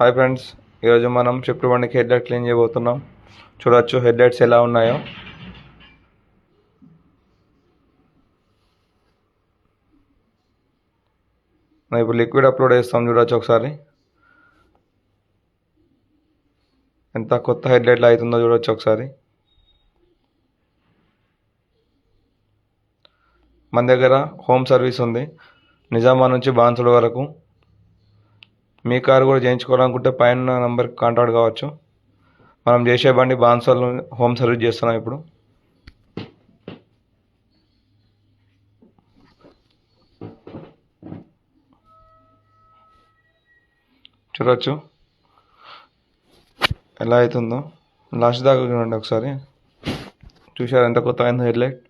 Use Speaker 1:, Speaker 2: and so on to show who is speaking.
Speaker 1: Hi friends, ఈరోజు మనం shift బండికి హెడ్ లైట్ క్లీన్ చేయబోతున్నాం. చూడొచ్చు హెడ్ లైట్స్ ఎలా ఉన్నాయో. మనం ఇప్పుడు లిక్విడ్ అప్లోడ్ చేస్తాం. చూడొచ్చు ఒకసారి ఎంత కొత్త హెడ్ లైట్ అవుతుందో చూడొచ్చు ఒకసారి. మన దగ్గర హోమ్ సర్వీస్ ఉంది, నిజామాబాద్ నుంచి బాన్సుల వరకు. మీ కారు కూడా చేయించుకోవాలనుకుంటే పైన నంబర్కి కాంటాక్ట్ కావచ్చు. మనం చేసే బండి బాన్సులు హోమ్ సర్వీస్ చేస్తున్నాం. ఇప్పుడు చూడొచ్చు ఎలా అవుతుందో. లాస్ట్ దాకా చూడండి ఒకసారి. చూసారు ఎంత కొత్త అయిందో హెడ్ లైట్.